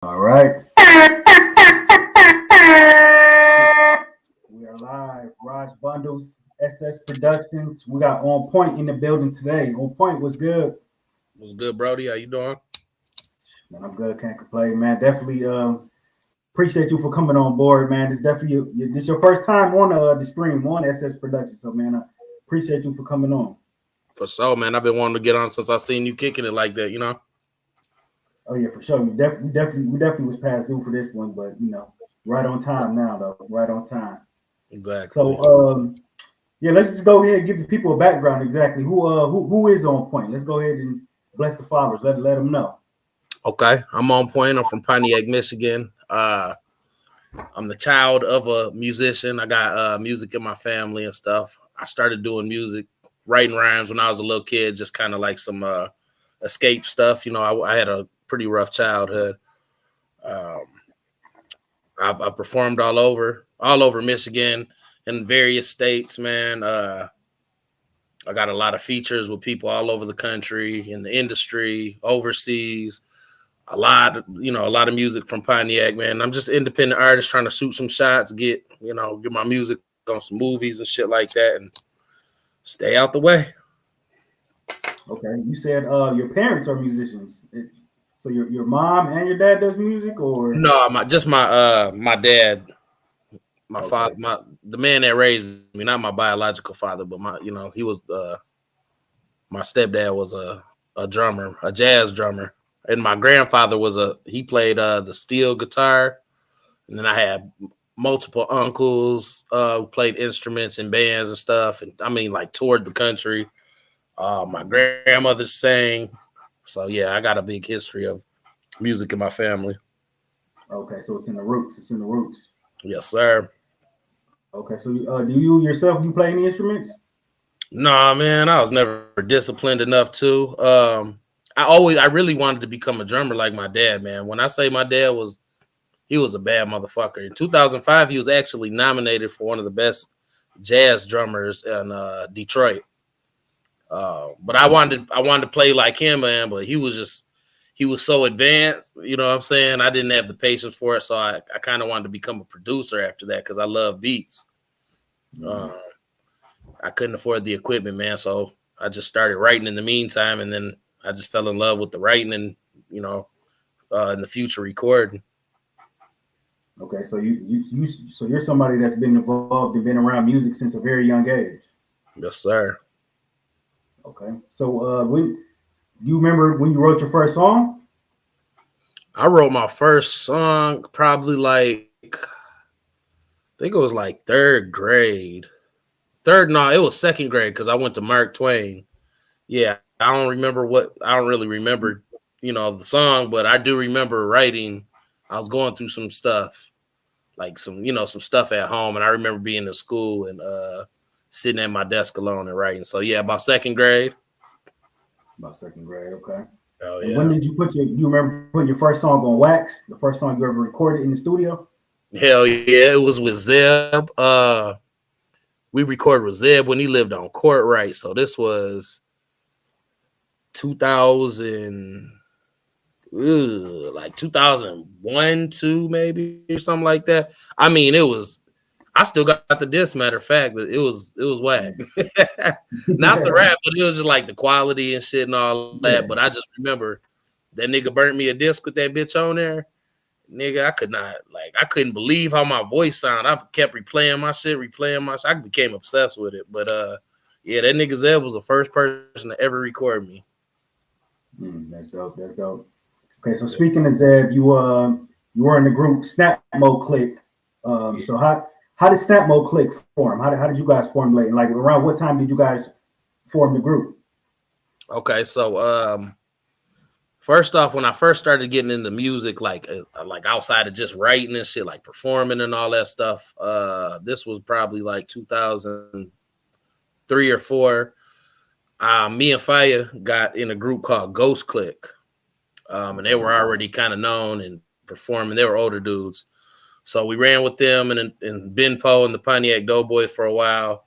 All right. We are live. Raaj Bundles, SS Productions. We got On Point in the building today. On Point was good. What's good, Brody? How you doing? Man, I'm good. Can't complain, man. Definitely appreciate you for coming on board, man. It's definitely this your first time on the stream on SS Productions. So, man, I appreciate you for coming on. For sure, man. I've been wanting to get on since I seen you kicking it like that, you know? Oh yeah, for sure. We definitely was past due for this one, but right on time now though. Right on time. Exactly. So yeah, let's just go ahead and give the people a background exactly who is On Point. Let's go ahead and bless the followers. Let them know. Okay. I'm on point. I'm from Pontiac, Michigan. I'm the child of a musician. I got music in my family and stuff. I started doing music, writing rhymes when I was a little kid, just kind of like some escape stuff. You know, I had a pretty rough childhood. Um, I've performed all over Michigan in various states, man. I got a lot of features with people all over the country, in the industry, overseas. A lot of music from Pontiac, man. I'm just an independent artist trying to shoot some shots, get my music on some movies and shit like that, and stay out the way. Okay, you said your parents are musicians. So your mom and your dad does music, or No, my dad, my father, okay, the man that raised me, not my biological father, but he was my stepdad was a drummer, a jazz drummer, and my grandfather he played the steel guitar. And then I had multiple uncles who played instruments in bands and stuff. And I mean, like toured the country. My grandmother sang. So yeah, I got a big history of music in my family. okay. So it's in the roots. It's in the roots. Yes, sir. Okay, so do you yourself you play any instruments? Nah, man, I was never disciplined enough to. I really wanted to become a drummer like my dad, man. When I say my dad he was a bad motherfucker. In 2005, he was actually nominated for one of the best jazz drummers in Detroit. But I wanted to play like him, man. But he was so advanced. You know what I'm saying? I didn't have the patience for it, so I kind of wanted to become a producer after that because I love beats. Mhm. Uh, I couldn't afford the equipment, man, so I just started writing in the meantime, and then I just fell in love with the writing and you know in the future recording. Okay, so so you're somebody that's been involved and been around music since a very young age. Yes, sir. Okay, so when you remember when you wrote your first song? I wrote my first song probably I think it was like third grade. No, it was second grade because I went to Mark Twain. Yeah, I don't really remember, the song, but I do remember writing. I was going through some stuff, like some stuff at home, and I remember being in school and sitting at my desk alone and writing. So yeah, about second grade. About second grade, okay. Oh And when yeah. did you you remember putting your first song on wax? The first song you ever recorded in the studio? Hell yeah, it was with Zeb. We recorded with Zeb when he lived on Court Right. So this was 2000, like 2001, two maybe or something like that. I mean, it was. I still got the disc. Matter of fact, it was whack. Mm. Not the rap, but it was just like the quality and shit and all that. Yeah. But I just remember that nigga burnt me a disc with that bitch on there. Nigga, I couldn't believe how my voice sounded. I kept replaying my shit. I became obsessed with it. But yeah, that nigga Zeb was the first person to ever record me. That's dope. That's dope. Okay, so speaking of Zeb, you were in the group Snap Mode Click. Yeah. So how did Snap Mode Click form? How did you guys formulate? And like around what time did you guys form the group? Okay, so first off, when I first started getting into music, like outside of just writing and shit, like performing and all that stuff, this was probably like 2003 or four. Me and Fire got in a group called Ghost Click, and they Okay. were already kind of known and performing. They were older dudes, so we ran with them and Ben Poe and the Pontiac Doughboys for a while.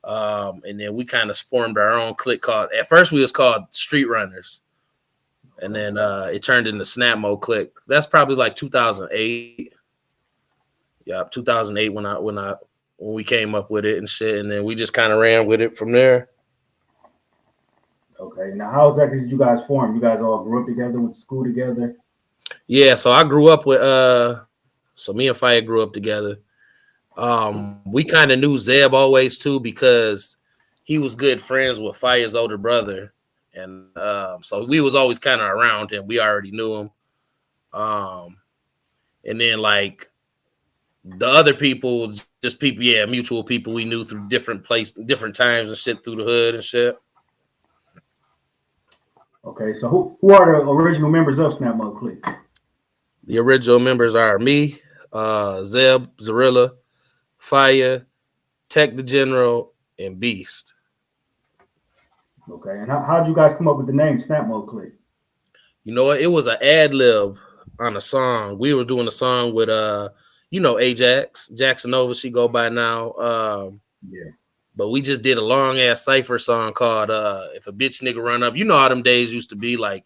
And then we kind of formed our own clique called. At first, we was called Street Runners. and then it turned into Snap Mode Click. That's probably like 2008. Yeah, 2008 when we came up with it and shit, and then we just kind of ran with it from there. Okay. Now, how exactly did you guys form? You guys all grew up together, went to school together? Yeah, so I grew up with so me and Fire grew up together. We kind of knew Zeb always too because he was good friends with Fire's older brother, and so we was always kind of around him. We already knew him. And then like the other people, just people, yeah, mutual people we knew through different different times and shit through the hood and shit. Okay, so who are the original members of Snap Mode Click? The original members are me, Zeb, Zarilla, Fire, Tech the General, and Beast. Okay, and how did you guys come up with the name Snap Mode Click? You know what? It was an ad lib on a song. We were doing a song with Ajax, Jackson Nova, she go by now. Yeah. But we just did a long ass cypher song called If a Bitch Nigga Run Up. You know how them days used to be, like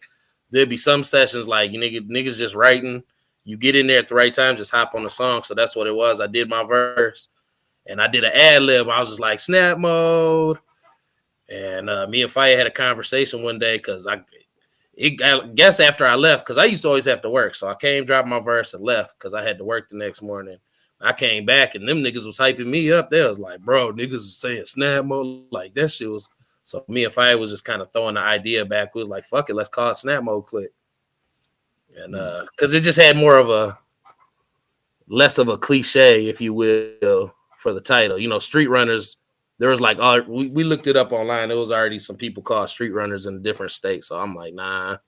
there'd be some sessions like niggas just writing. You get in there at the right time, just hop on the song. So that's what it was. I did my verse and I did an ad lib. I was just like Snap Mode. And me and Fire had a conversation one day because I guess after I left, because I used to always have to work. So I came, dropped my verse, and left because I had to work the next morning. I came back and them niggas was hyping me up. They was like, bro, niggas is saying Snap Mode. Like that shit was. So me and Fire was just kind of throwing the idea back. We was like, fuck it, let's call it Snap Mode Click. And because it just had more of a less of a cliche, if you will, for the title. You know, Street Runners. There was like, we looked it up online. There was already some people called Street Runners in different states. So I'm like, nah,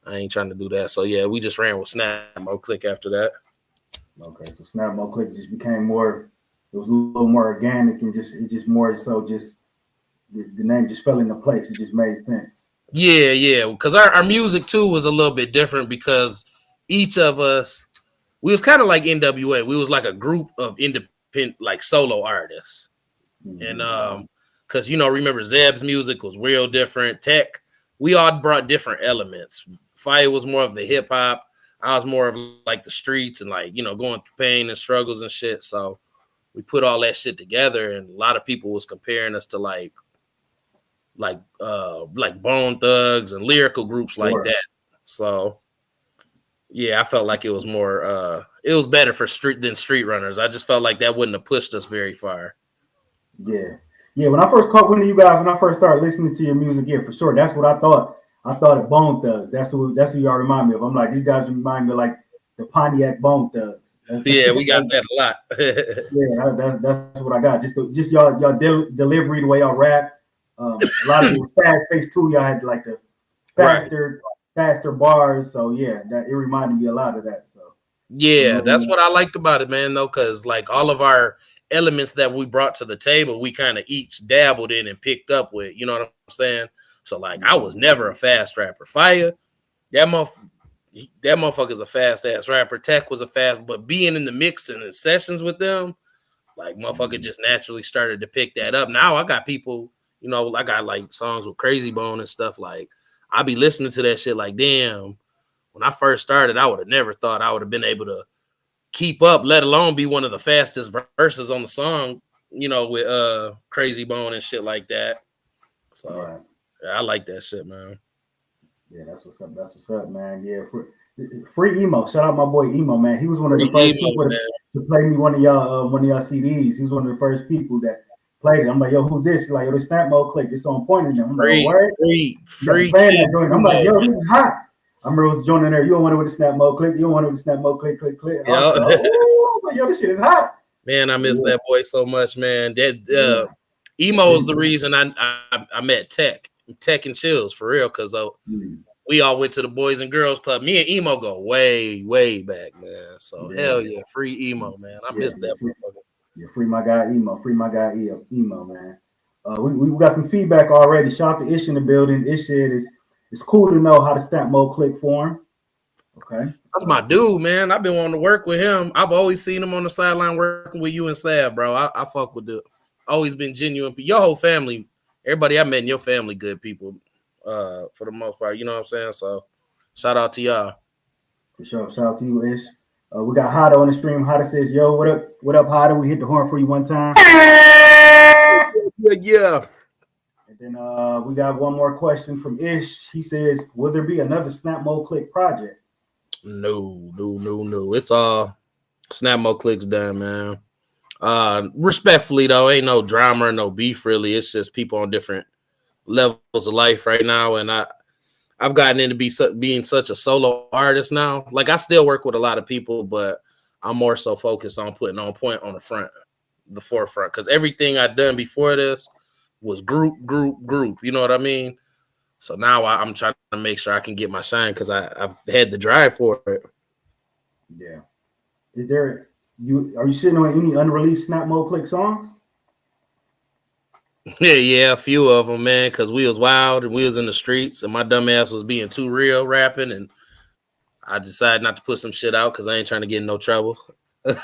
I ain't trying to do that. So yeah, we just ran with Snap Mode Click after that. Okay, so Snap Mode Click just became more. It was a little more organic and it just more so just the name just fell into place. It just made sense. Yeah, because our music too was a little bit different because each of us, we was kind of like NWA. We was like a group of independent, like solo artists. Mm-hmm. And because remember Zeb's music was real different. Tech, we all brought different elements. Fire was more of the hip hop. I was more of like the streets and like going through pain and struggles and shit. So we put all that shit together, and a lot of people was comparing us to like Bone Thugs and lyrical groups like that. So yeah, I felt like it was more it was better for Street Runners. I just felt like that wouldn't have pushed us very far. Yeah. When I first caught one of you guys, when I first started listening to your music, yeah, for sure, that's what I thought. I thought of Bone Thugs. That's who y'all remind me of. I'm like, these guys remind me of like the Pontiac Bone Thugs. Yeah, we got that a lot. Yeah, that's what I got. Just y'all delivery, the way y'all rap. A lot of it was fast paced too. Y'all had like the faster bars. So yeah, that it reminded me a lot of that. So yeah, that's what I liked about it, man. Though, because like all of our elements that we brought to the table, we kind of each dabbled in and picked up with. You know what I'm saying? So like, I was never a fast rapper. Fire, that motherfucker's a fast ass rapper. Tech was a fast, but being in the mix and the sessions with them, like motherfucker just naturally started to pick that up. Now I got people, I got like songs with Krayzie Bone and stuff. Like I be listening to that shit. Like damn, when I first started, I would have never thought I would have been able to keep up, let alone be one of the fastest verses on the song. With Krayzie Bone and shit like that. So yeah, I like that shit, man. Yeah, that's what's up, man. Yeah, free emo. Shout out my boy Emo, man. He was one of the first people to play me one of y'all CDs. He was one of the first people that played it. I'm like, yo, who's this? He's like, yo, this Snap Mode Click. It's on point in them. I'm like, what? Free. I'm like, yo, this is hot. I remember it was joining there. You don't want it with the Snap Mode Click. You don't want it with the Snap Mode Click. Yeah. I was like, yo, this shit is hot. Man, I miss that boy so much, man. That Emo is the reason I met Tech and Chills for real, because we all went to the Boys and Girls Club. Me and Emo go way, way back, man. So hell yeah, free Emo, man. I miss that motherfucker. Yeah, free my guy Emo. Free my guy Emo, man. We got some feedback already. Shout out to Ish in the building. Ish said it's cool to know how to Snap Mode Click form. Okay. That's my dude, man. I've been wanting to work with him. I've always seen him on the sideline working with you and Sav, bro. I fuck with always been genuine. Your whole family, everybody I met in your family, good people, for the most part. You know what I'm saying? So Shout out to y'all. For sure. Shout out to you, Ish. We got Hada on the stream. Hada says, "Yo, what up? What up, Hada? We hit the horn for you one time." Yeah. And then we got one more question from Ish. He says, "Will there be another Snap Mode Click project?" No. It's all Snap Mo Clicks done, man. Respectfully though, ain't no drama or no beef really. It's just people on different levels of life right now, and I've gotten into being such a solo artist now. Like I still work with a lot of people, but I'm more so focused on putting on point on the forefront, because everything I've done before this was group. You know what I mean? So now I'm trying to make sure I can get my shine, because I've had the drive for it. Yeah. Is there are you sitting on any unreleased Snap Mode Click songs? Yeah, a few of them, man, because we was wild and we was in the streets, and my dumb ass was being too real rapping, and I decided not to put some shit out because I ain't trying to get in no trouble. So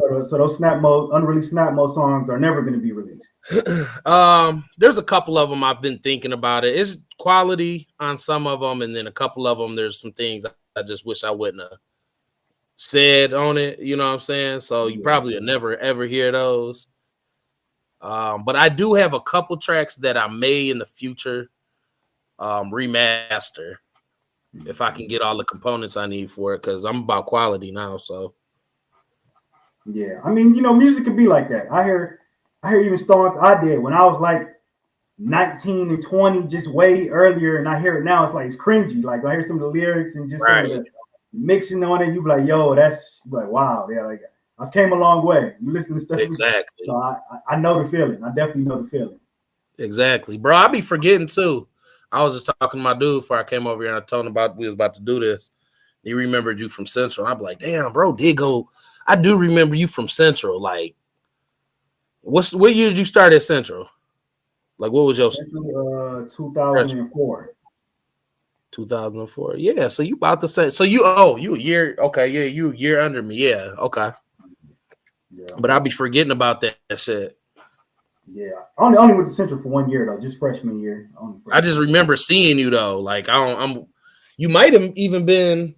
those Snap Mode unreleased Snap Mode songs are never going to be released. There's a couple of them I've been thinking about it. It's quality on some of them, and then a couple of them there's some things I just wish I wouldn't have said on it. You know what I'm saying? So you probably will never ever hear those. But I do have a couple tracks that I may in the future remaster if I can get all the components I need for it, because I'm about quality now. So yeah, I mean, music can be like that. I hear even songs I did when I was like 19 and 20, just way earlier, and I hear it now. It's like it's cringy. Like I hear some of the lyrics and just some of the mixing on it. You be like, yo, that's like wow, yeah, like I've came a long way. You listen to stuff exactly. So I know the feeling. I definitely know the feeling. Exactly, bro. I be forgetting too. I was just talking to my dude before I came over here, and I told him we was about to do this. He remembered you from Central. I'm like, damn, bro, I do remember you from Central. Like, what year did you start at Central? Like, what was your Central, 2004. 2004. Yeah, so you about to say you a year. Okay, yeah, you a year under me. Yeah, okay. Yeah. But I'll be forgetting about that shit. Yeah, I only went to Central for 1 year though, just freshman year. I just remember seeing you though. Like you might have even been.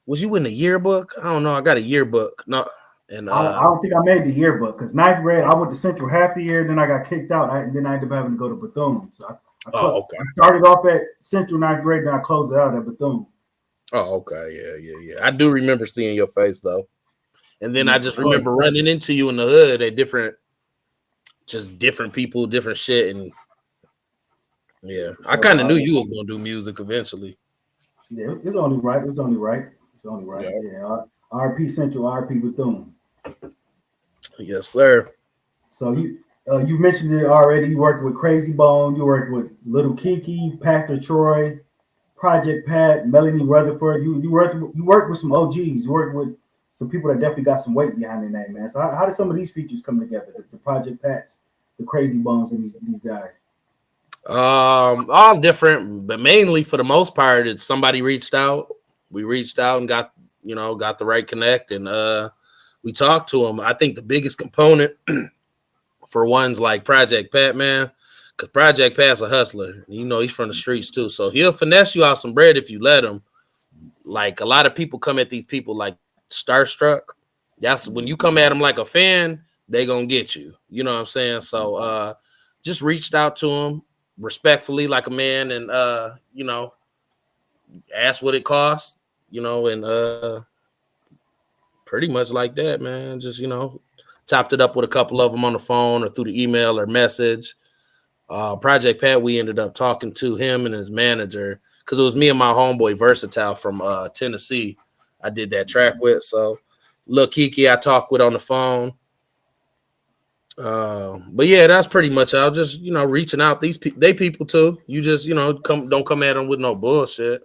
Was you in the yearbook? I don't know. I got a yearbook. No, and I don't think I made the yearbook because 9th grade I went to Central half the year, then I got kicked out, and then I ended up having to go to Bethune. So I started off at Central 9th grade, then I closed it out at Bethune. Oh, okay, yeah. I do remember seeing your face though, and then I just remember running into you in the hood at different people, different shit, and yeah, I kind of knew you was gonna do music eventually. Yeah, it's only right. Yeah, RP Central, RP Bethune. Yes, sir. So you mentioned it already. You worked with Krayzie Bone. You worked with Little Kiki, Pastor Troy, Project Pat, Melanie Rutherford. You worked with some OGs. You worked with some people that definitely got some weight behind their name, man. So how did some of these features come together? The Project Pats, the Krayzie Bones, and these guys. All different, but mainly for the most part, it's somebody reached out. We reached out and got the right connect, and we talked to them. I think the biggest component for ones like Project Pat, man, because Project Pat's a hustler. He's from the streets too, so he'll finesse you out some bread if you let him. Like a lot of people come at these people like starstruck. That's when you come at them like a fan, they gonna get you. You know what I'm saying? So just reached out to him respectfully like a man, and asked what it cost, and pretty much like that, man. Just chopped it up with a couple of them on the phone or through the email or message. Project Pat, we ended up talking to him and his manager, because it was me and my homeboy Versatile from Tennessee I did that track with. So Lil Kiki I talked with on the phone. But yeah, that's pretty much. I'll just reaching out. They people too. You just don't come at them with no bullshit.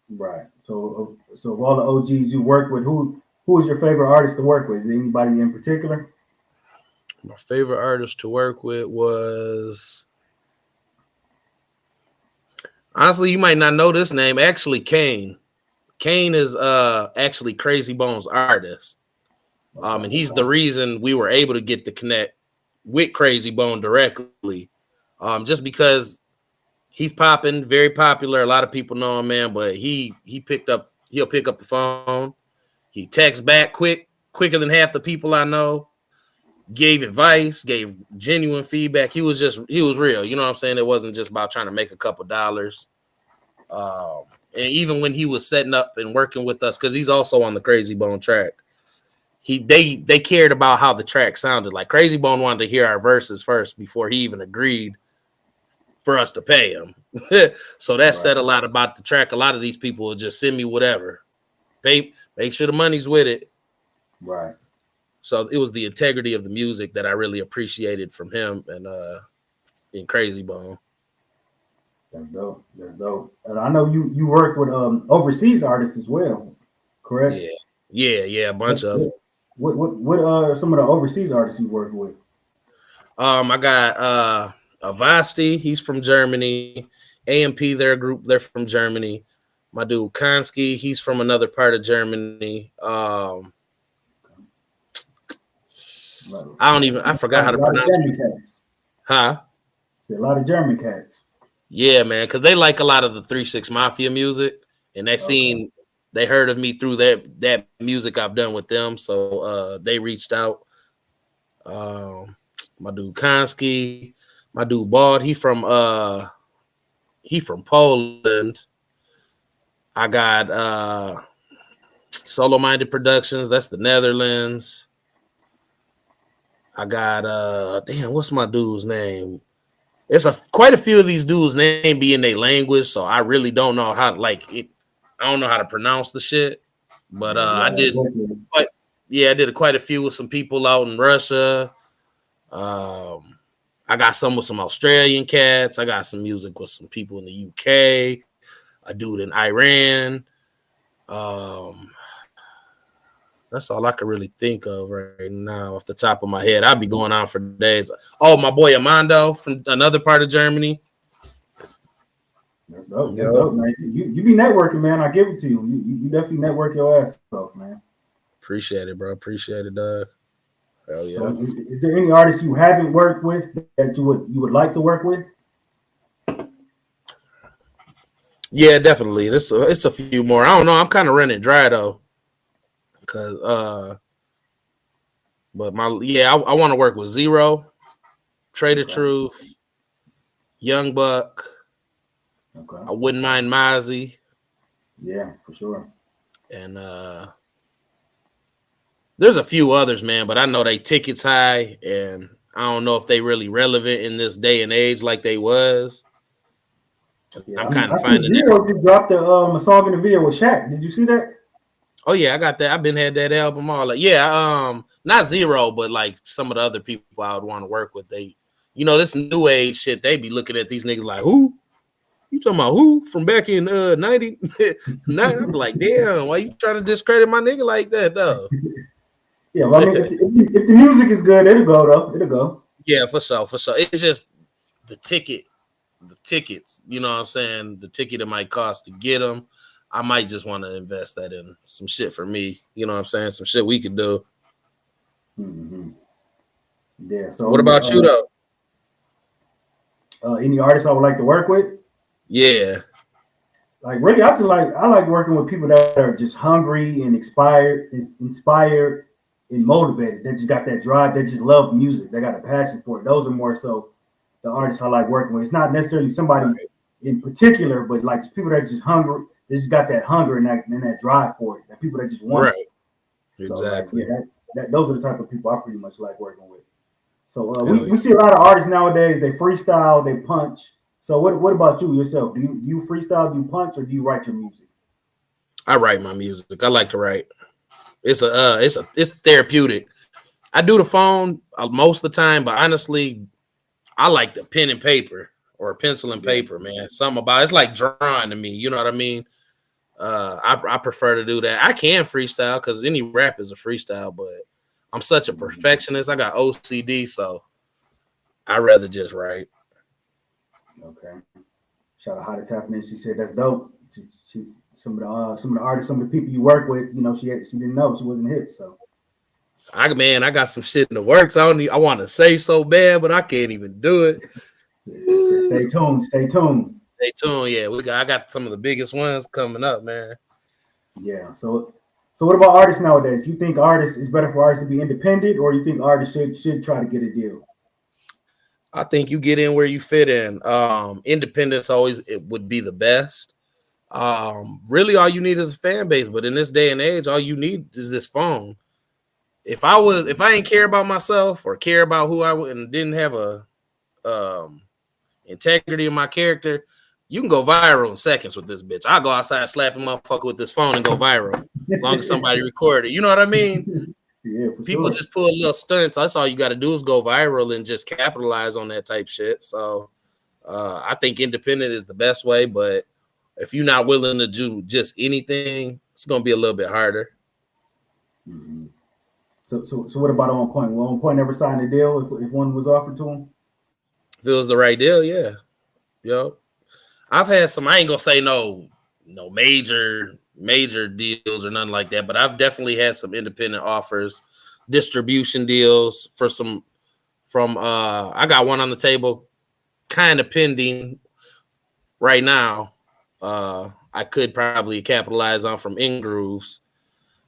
Right. So of all the OGs you work with, who is your favorite artist to work with? Is there anybody in particular? My favorite artist to work with was, honestly, you might not know this name. Actually, Kane. Kane is actually Krayzie Bone's artist. And he's the reason we were able to get the connect with Krayzie Bone directly. Just because He's popping, very popular. A lot of people know him, man. But he'll pick up the phone. He texts back quicker than half the people I know. Gave advice, gave genuine feedback. He was real. You know what I'm saying? It wasn't just about trying to make a couple dollars. And even when he was setting up and working with us, because he's also on the Krayzie Bone track, they cared about how the track sounded. Like Krayzie Bone wanted to hear our verses first before he even agreed for us to pay him. So that said a lot about the track. A lot of these people will just send me whatever. Make sure the money's with it. Right. So it was the integrity of the music that I really appreciated from him and in Krayzie Bone. That's dope. That's dope. And I know you work with overseas artists as well, correct? Yeah, a bunch of them. What are some of the overseas artists you work with? I got Avasti, he's from Germany. AMP, they're a group, they're from Germany. My dude Konski, he's from another part of Germany. I forgot how to pronounce it. Huh? It's a lot of German cats. Yeah, man, because they like a lot of the 3-6 Mafia music, and they heard of me through that music I've done with them, so they reached out. My dude Konski, my dude Bald, he from Poland. I got Solo Minded Productions, that's the Netherlands. I got what's my dude's name? It's quite a few of these dudes' name be in their language, so I really don't know how I don't know how to pronounce the shit. But I did quite a few with some people out in Russia. I got some with some Australian cats. I got some music with some people in the UK. A dude in Iran. That's all I can really think of right now off the top of my head. I'll be going on for days. Oh, my boy Amando from another part of Germany. That's dope. That's dope, man. You be networking, man. I give it to you. You definitely network your ass off, man. Appreciate it, bro. Appreciate it, Doug. Hell yeah. So is there any artists you haven't worked with that you would like to work with? Yeah, definitely. It's a few more. I don't know. I'm kind of running dry though. I want to work with Zero, Trader Truth, Young Buck. Okay. I wouldn't mind Mozzie. Yeah, for sure. And there's a few others, man, but I know they tickets high, and I don't know if they really relevant in this day and age like they was. Yeah, I'm kind of finding Zero just dropped a song in the video with Shaq. Did you see that? Oh yeah, I got that. I've been had that album all not Zero, but like some of the other people I would want to work with. They, this new age shit, they be looking at these niggas like, who? You talking about who from back in 90? I'm like, damn, why you trying to discredit my nigga like that though? Yeah, well, I mean, if the music is good, it'll go though. It'll go. Yeah, for sure. It's just the tickets. You know what I'm saying? The ticket it might cost to get them. I might just want to invest that in some shit for me. You know what I'm saying? Some shit we could do. Mm-hmm. Yeah. So what about you though? Any artists I would like to work with? Yeah. Like really, I like working with people that are just hungry and inspired and motivated. They just got that drive. They just love music. They got a passion for it. Those are more so the artists I like working with. It's not necessarily somebody in particular, but like people that are just hungry. They just got that hunger and that drive for it. That people that just want it. So, exactly. Those are the type of people I pretty much like working with. So we see a lot of artists nowadays. They freestyle, they punch. So what about you yourself? Do you freestyle, do you punch, or do you write your music? I write my music. I like to write. It's therapeutic. I do the phone most of the time, but honestly, I like the pen and paper or pencil and paper, man. Something about it's like drawing to me. You know what I mean? I prefer to do that. I can freestyle because any rap is a freestyle, but I'm such a perfectionist. I got OCD, so I'd rather just write. Okay. Shout out Hot tapping in. She said that's dope. She some of the artists, some of the people you work with, she didn't know she wasn't hip. So I got some shit in the works. I want to say so bad, but I can't even do it. Stay tuned. Stay tuned. Stay tuned. Yeah, I got some of the biggest ones coming up, man. Yeah. So what about artists nowadays? You think artists is better for artists to be independent, or you think artists should try to get a deal? I think you get in where you fit in. Independence always it would be the best. Really, all you need is a fan base. But in this day and age, all you need is this phone. If I ain't care about myself or care about who I would and didn't have a integrity in my character, you can go viral in seconds with this bitch. I'll go outside, slap a motherfucker with this phone and go viral. As long as somebody record it. You know what I mean? Yeah, for People sure. just pull a little stunts. That's all you got to do is go viral and just capitalize on that type shit. So I think independent is the best way. But if you're not willing to do just anything, it's going to be a little bit harder. Mm-hmm. So what about On Point? Will On Point never sign a deal if one was offered to him? If it was the right deal, yeah. Yo. I've had some, I ain't going to say no major deals or nothing like that, but I've definitely had some independent offers, distribution deals from I got one on the table kind of pending right now. I could probably capitalize on from In-Grooves,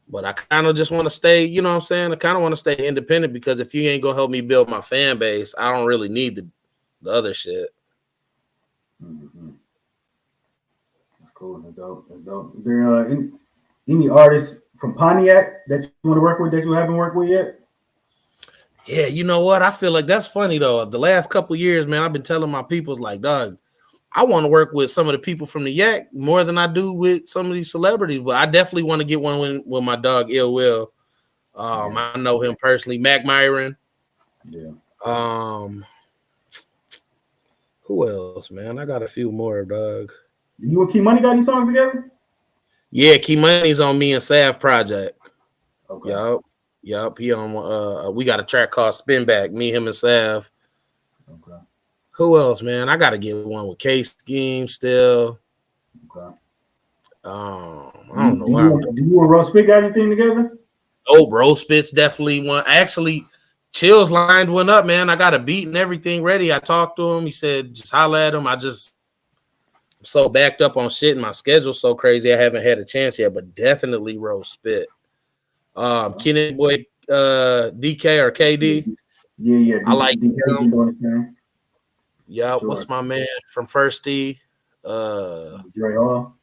but I kind of just want to stay, you know what I'm saying? I kind of want to stay independent because if you ain't going to help me build my fan base, I don't really need the other shit. Mm-hmm. Cool. That's dope. That's dope. Is there any artists from Pontiac that you want to work with that you haven't worked with yet? Yeah, you know what? I feel like that's funny though. The last couple years, man, I've been telling my people like, dog, I want to work with some of the people from the Yak more than I do with some of these celebrities. But I definitely want to get one with my dog Ill Will. I know him personally. Mac Myron. Yeah. Who else, man? I got a few more, dog. You and Key Money got any songs together? Yeah, Key Money's on me and Sav project. Okay. Yup. He on we got a track called Spin Back, me, him, and Sav. Okay. Who else, man? I gotta get one with K Scheme still. Okay. I don't know why. Do you and Rose Spit got anything together? Oh, Bro Spit's definitely one. Actually, Chills lined one up, man. I got a beat and everything ready. I talked to him. He said, just holla at him. I'm so backed up on shit and my schedule's so crazy I haven't had a chance yet, but definitely Rose Spit. Kennedy Boy DK or KD. Yeah. I like him. Yeah, Sure. What's my man from First T? Dre Hall.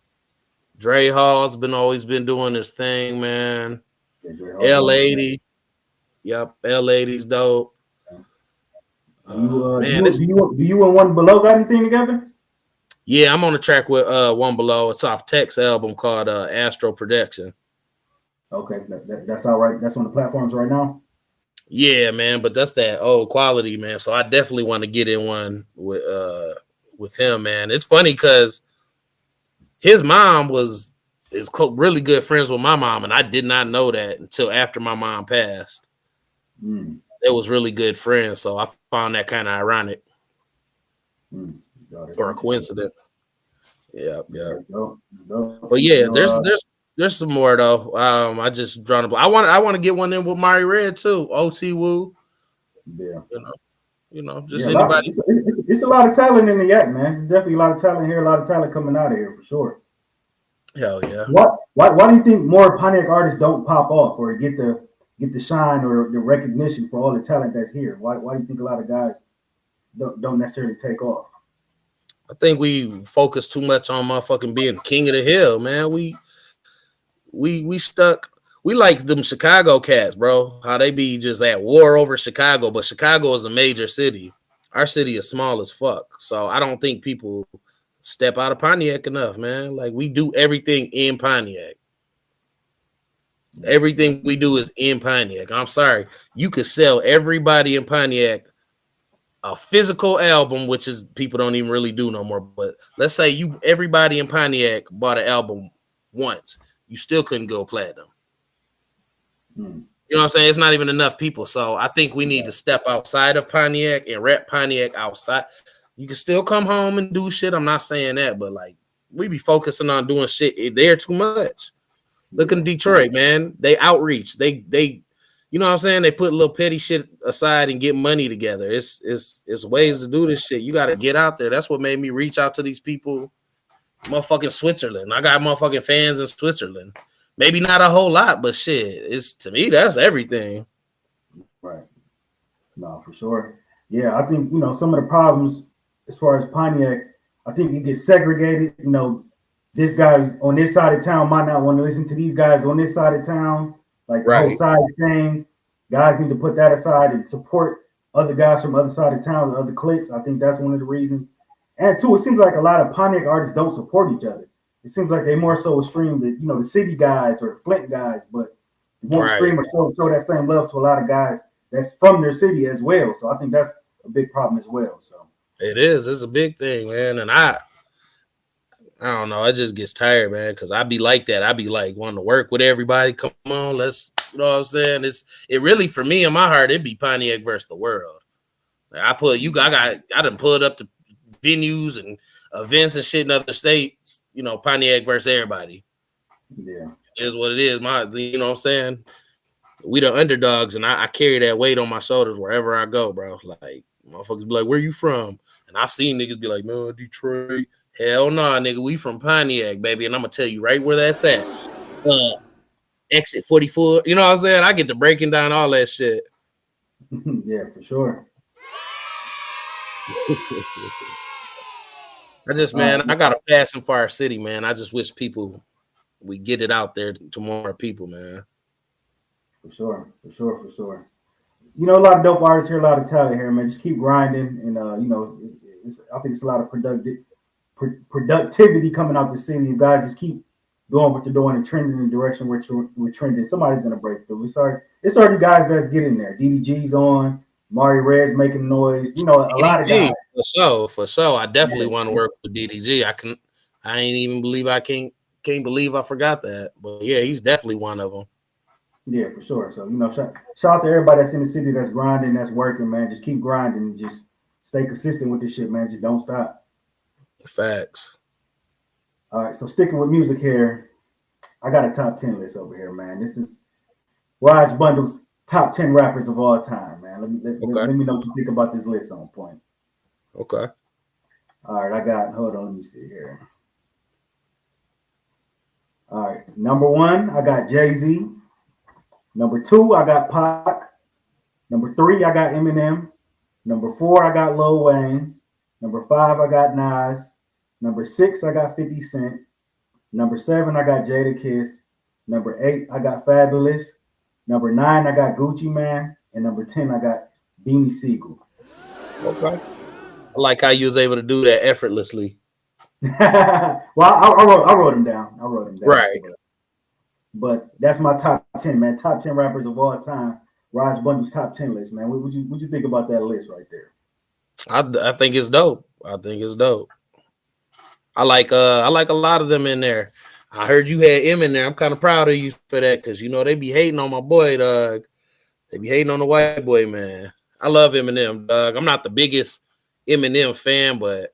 Dre Hall's always been doing his thing, man. Yeah, L80. Yep, L80's dope. Do you and One Below got anything together? Yeah, I'm on the track with One Below. It's off Tech's album called Astro Protection. Okay, that's all right. That's on the platforms right now. Yeah, man, but that's that old quality, man. So I definitely want to get in one with him, man. It's funny because his mom is really good friends with my mom, and I did not know that until after my mom passed. They was really good friends, so I found that kind of ironic or a coincidence. Yeah. But yeah, there's some more though. I just drawn a. I want to get one in with Mari Red too. OT Woo. Yeah. Just anybody. It's a lot of talent in the Yak, man. There's definitely a lot of talent here. A lot of talent coming out of here for sure. Hell yeah. Why do you think more Pontiac artists don't pop off or get the shine or the recognition for all the talent that's here? Why do you think a lot of guys don't necessarily take off? I think we focus too much on motherfucking being king of the hill, man. We stuck. We like them Chicago cats, bro. How they be just at war over Chicago, but Chicago is a major city. Our city is small as fuck. So I don't think people step out of Pontiac enough, man. Like we do everything in Pontiac. Everything we do is in Pontiac. I'm sorry. You could sell everybody in Pontiac a physical album, which is people don't even really do no more. But let's say everybody in Pontiac bought an album once. You still couldn't go platinum. You know what I'm saying? It's not even enough people. So I think we need to step outside of Pontiac and rep Pontiac outside. You can still come home and do shit. I'm not saying that, but like we be focusing on doing shit there too much. Look in Detroit, man. They outreach. They you know what I'm saying? They put little petty shit aside and get money together. It's ways to do this shit. You got to get out there. That's what made me reach out to these people. Motherfucking Switzerland. I got motherfucking fans in Switzerland. Maybe not a whole lot, but shit, it's to me that's everything. Right. No, for sure. Yeah, I think some of the problems as far as Pontiac, I think it gets segregated. This guy's on this side of town might not want to listen to these guys on this side of town. Like the whole side thing, guys need to put that aside and support other guys from other side of town, other cliques. I think that's one of the reasons. And two, it seems like a lot of Pontiac artists don't support each other. It seems like they more so stream the city guys or Flint guys, but won't stream or show that same love to a lot of guys that's from their city as well. So I think that's a big problem as well. So it is. It's a big thing, man. And I don't know. It just gets tired, man, because I be like that. I be like wanting to work with everybody. Come on, let's, you know what I'm saying? It really, for me in my heart, it'd be Pontiac versus the world. Like I done pulled up to venues and events and shit in other states, Pontiac versus everybody. Yeah. It is what it is. You know what I'm saying? We the underdogs, and I carry that weight on my shoulders wherever I go, bro. Like, motherfuckers be like, where you from? And I've seen niggas be like, no, Detroit. Hell no, nigga, we from Pontiac, baby. And I'm going to tell you right where that's at. Exit 44. You know what I'm saying? I get to breaking down all that shit. Yeah, for sure. I got a passion for our city, man. I just wish we get it out there to more people, man. For sure. A lot of dope artists here, a lot of talent here, man. Just keep grinding, and I think it's a lot of productivity coming out the city. You guys just keep doing what you're doing and trending in the direction we're trending. Somebody's gonna break through. It's already guys that's getting there. DDG's on, Mari Red's making noise. A lot of guys. For sure. I definitely want to work with DDG. I ain't even believe I can't believe I forgot that. But yeah, he's definitely one of them. Yeah, for sure. So, shout out to everybody that's in the city that's grinding, that's working, man. Just keep grinding. Just stay consistent with this shit, man. Just don't stop. Facts. All right, so sticking with music here, I got a top 10 list over here, man. This is Raaj Bundle's top 10 rappers of all time, man. Let me know what you think about this list on point. Okay. All right, hold on, let me see here. All right, number 1, I got Jay-Z. Number 2, I got Pac. Number 3, I got Eminem. Number 4, I got Lil Wayne. Number 5, I got Nas. Number 6, I got 50 Cent. Number 7, I got Jadakiss. Number 8, I got Fabulous. Number 9, I got Gucci Man. And number 10, I got Beanie Siegel. Okay. I like how you was able to do that effortlessly. Well, I wrote them down. Right. But that's my top 10, man. Top 10 rappers of all time. Raaj Bundle's top 10 list, man. What you think about that list right there? I think it's dope. I like a lot of them in there. I heard you had M in there. I'm kind of proud of you for that because they be hating on my boy, dog. They be hating on the white boy, man. I love Eminem, dog. I'm not the biggest Eminem fan, but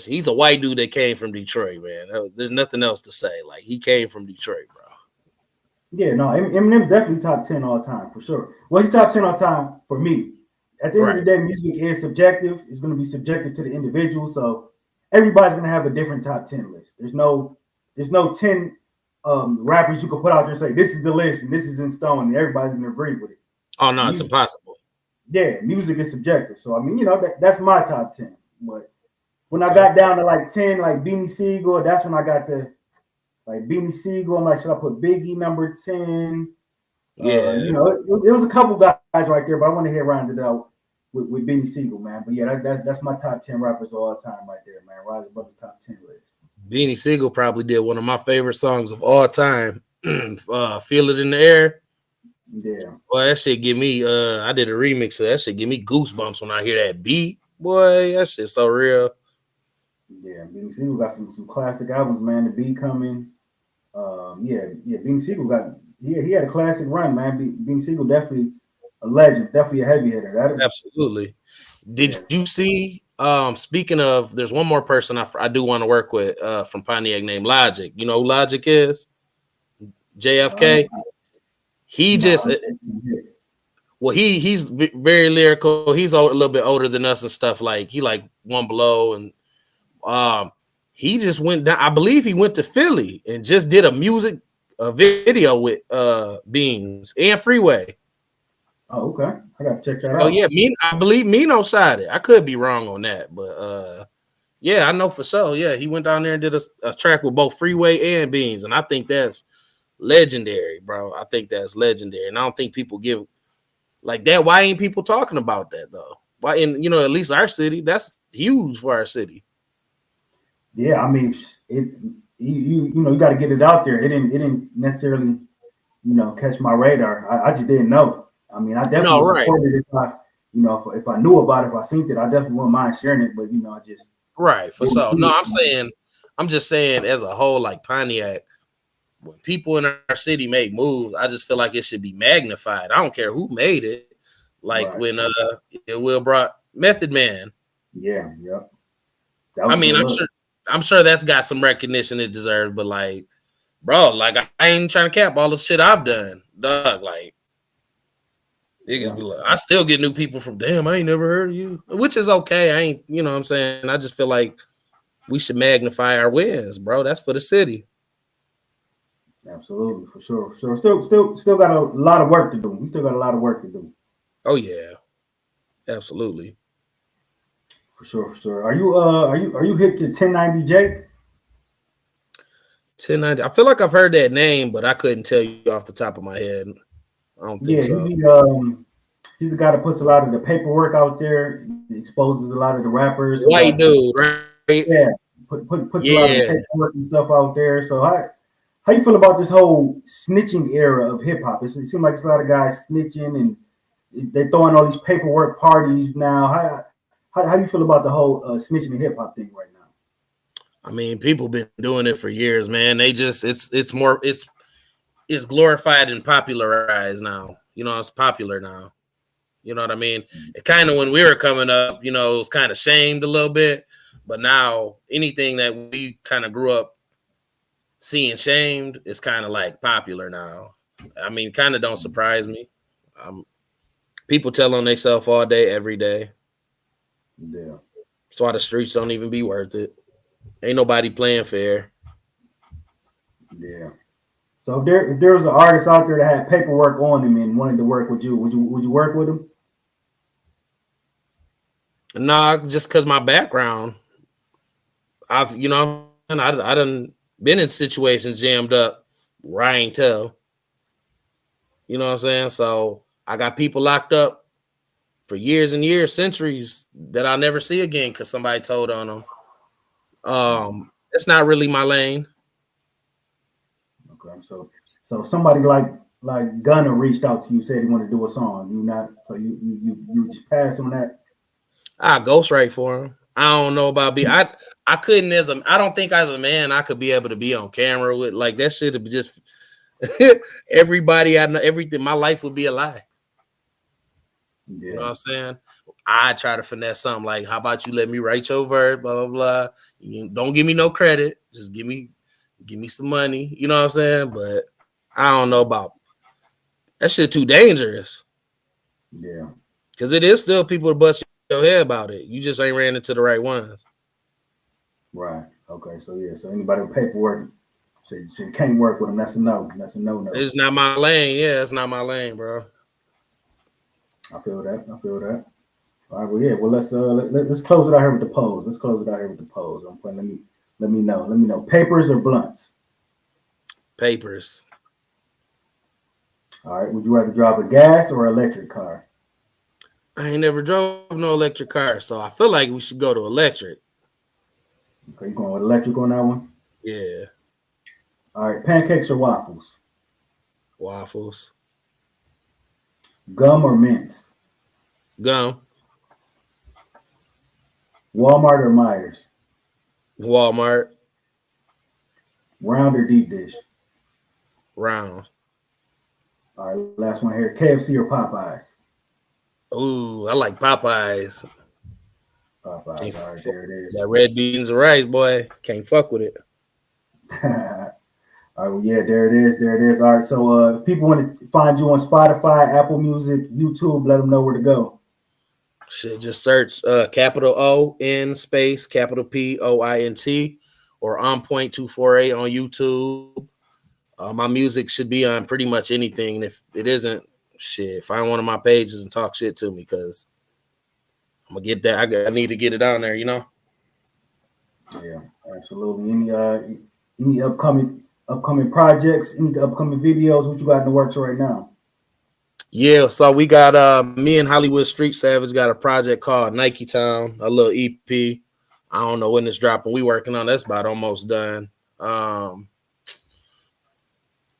he's a white dude that came from Detroit, man. There's nothing else to say. Like, he came from Detroit, bro. Yeah, no, Eminem's definitely top 10 all time for sure. Well, he's top 10 all time for me. At the end of the day, music is subjective. It's going to be subjective to the individual. So everybody's going to have a different top 10 list. There's no 10 rappers you could put out there and say, this is the list and this is in stone and everybody's going to agree with it. Oh, no, it's impossible. Yeah, music is subjective. So, I mean, that's my top 10. But when I got down to like 10, like Beanie Siegel, that's when I got to like Beanie Siegel. I'm like, should I put Biggie number 10? Yeah. It was a couple guys right there, but I want to hear rounded out with Beanie Siegel, man. But yeah, that's my top 10 rappers of all time right there, man. Raaj Bundle's top 10 list. Beanie Siegel probably did one of my favorite songs of all time. Feel It in the Air. Yeah. Boy, that shit give me I did a remix of that shit, give me goosebumps when I hear that beat. Boy, that shit's so real. Yeah, Beanie Siegel got some classic albums, man. The Beat Coming. Beanie Siegel he had a classic run, man. Beanie Siegel definitely a legend, definitely a heavy hitter. Absolutely. Did you see? Speaking of, there's one more person I do want to work with from Pontiac named Logic. You know who Logic is? JFK. He No, just well, he's very lyrical. He's a little bit older than us and stuff. Like he like One Below, and he just went down. I believe he went to Philly and just did a video with Beans and Freeway. oh, okay. I gotta check that Oh out. yeah, I believe Mino shot it. I could be wrong on that, but yeah, I know for sure. Yeah, he went down there and did a track with both Freeway and Beans, and I think that's legendary, bro. I think that's legendary, and I don't think people give like that. Why ain't people talking about that though? Why in at least our city, that's huge for our city. Yeah, I mean, you got to get it out there. It didn't necessarily catch my radar. I just didn't know. I mean, I definitely No, would right, support it if I if I knew about it, if I seen it, I definitely wouldn't mind sharing it. But I just right, for didn't sure. see No, it. I'm just saying as a whole, like Pontiac, when people in our city make moves, I just feel like it should be magnified. I don't care who made it. Like Right. when Will brought Method Man. Yeah. Yep. That I was a mean, good look. I'm sure that's got some recognition it deserves, but like, bro, like I ain't trying to cap all the shit I've done, dog. Like, niggas Yeah. be like, I still get new people from damn, I ain't never heard of you, which is okay. I ain't, you know what I'm saying? I just feel like we should magnify our wins, bro. That's for the city. Absolutely, for sure. So still got a lot of work to do. We still got a lot of work to do. Oh yeah, absolutely. For sure, for sure. Are you hip to 1090 Jake? 1090. I feel like I've heard that name, but I couldn't tell you off the top of my head. I don't Yeah, think so. he's the guy that puts a lot of the paperwork out there, exposes a lot of the rappers who White got some, dude, right? yeah, puts a lot of the Yeah. paperwork and stuff out there. So how you feel about this whole snitching era of hip hop? It seems like it's a lot of guys snitching and they're throwing all these paperwork parties now. How do you feel about the whole snitching and hip hop thing right now? I mean, people been doing it for years, man. They just it's glorified and popularized now. It's popular now. You know what I mean? It kind of when we were coming up, it was kind of shamed a little bit, but now anything that we kind of grew up seeing shamed is kind of like popular now. I mean, kind of don't surprise me. People tell on themselves all day, every day. Yeah. That's why the streets don't even be worth it. Ain't nobody playing fair. Yeah. So if there was an artist out there that had paperwork on him and wanted to work with you, would you work with him? Nah, just because my background, I done been in situations jammed up where I ain't tell. You know what I'm saying? So I got people locked up for years and years, centuries that I'll never see again because somebody told on them. It's not really my lane. Okay. So somebody like Gunna reached out to you, said he wanted to do a song. You not so you just pass on that. I ghostwrite for him. I don't know about I couldn't I don't think as a man I could be able to be on camera with like that shit. Be just everybody I know, everything. My life would be a lie. You know what Yeah. I'm saying? I try to finesse something like, how about you let me write your verse, blah blah blah. You don't give me no credit, just give me some money. You know what I'm saying? But I don't know about that shit. Too dangerous Yeah. because it is still people to bust your head about it. You just ain't ran into the right ones. Right. Okay. So yeah. So anybody with paperwork, so you can't work with them. That's a no. That's a no no. It's not my lane. Yeah, it's not my lane, bro. I feel that. I feel that. All right. Well, yeah. Well, let's close it out here with the pose. Let's close it out here with the pose. I'm playing. Let me know. Let me know. Papers or blunts? Papers. All right. Would you rather drive a gas or electric car? I ain't never drove no electric car, so I feel like we should go to electric. Okay, you going with electric on that one? Yeah, All right. Pancakes or waffles? waffles, Gum or mints? gum, Walmart or Myers? Walmart, Round or deep dish? round. All right. Last one here. KFC or Popeyes? Ooh, I like Popeyes. Popeyes. All right. There it is. That red beans and rice, boy. Can't fuck with it. All All right, well, yeah, there it is. There it is. All right, so if people want to find you on Spotify, Apple Music, YouTube, let them know where to go. Shit, just search capital O N space capital POINT or On Point 248 on YouTube. My music should be on pretty much anything. And if it isn't, shit, find one of my pages and talk shit to me because I'm gonna get that. I need to get it on there, you know. Yeah, absolutely. Any upcoming projects, any upcoming videos? What you got in the works right now? Yeah, so we got me and Hollywood Street Savage got a project called Nike Town, a little EP. I don't know when it's dropping. We working on that's about almost done.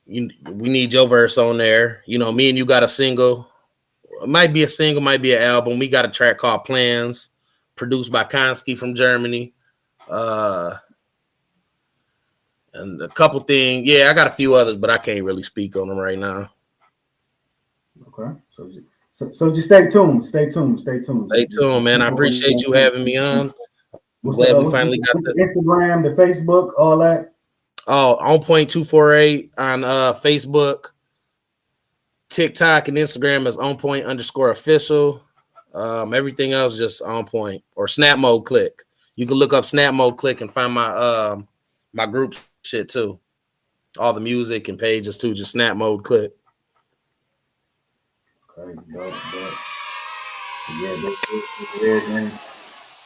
We need your verse on there. You know, me and you got a single. It might be a single, might be an album. We got a track called Plans, produced by Konski from Germany. And a couple things. Yeah, I got a few others, but I can't really speak on them right now. Okay. So just stay tuned. Stay tuned, man. I appreciate you having me on. I'm glad we finally got the Instagram, the Facebook, all that. Oh, On Point 248 on Facebook, TikTok, and Instagram is On Point _official. Everything else just On Point or Snap Mode Click. You can look up Snap Mode Click and find my my group shit too. All the music and pages too. Just Snap Mode Click. Okay, dope. Yeah, it is, man.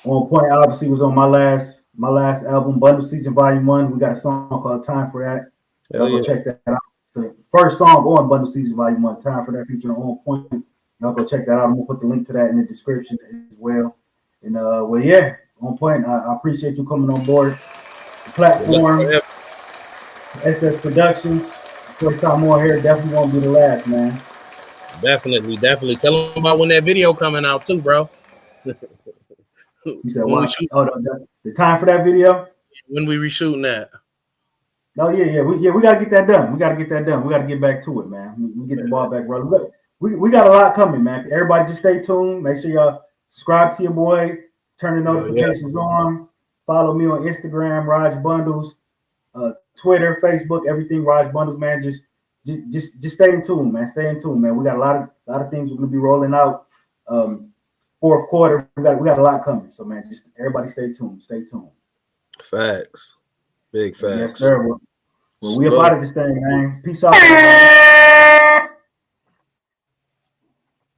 On Point obviously was on my last album, Bundle Season Volume 1. We got a song called Time for That. Y'all go check that out. The first song on Bundle Season Volume 1, Time for That, featuring On Point. Y'all go check that out. I'm gonna put the link to that in the description as well. And well, yeah, On Point. I appreciate you coming on board. The platform, SS Productions. First time on here, definitely won't be the last, man. Definitely. Tell them about when that video coming out too, bro. You said what? The time for that video? When we reshooting that? Oh yeah. We gotta get that done. We gotta get back to it, man. We get the ball back rolling. Look, we got a lot coming, man. Everybody just stay tuned. Make sure y'all subscribe to your boy, turn the notifications on. Follow me on Instagram, Raaj Bundles, Twitter, Facebook, everything Raaj Bundles, man. Just stay in tune, man. Stay in tune, man. We got a lot of things we're gonna be rolling out. Fourth quarter, we got a lot coming. So man, just everybody stay tuned. Facts. Big facts. Yes, sir. Well, we about this thing, man. Peace out.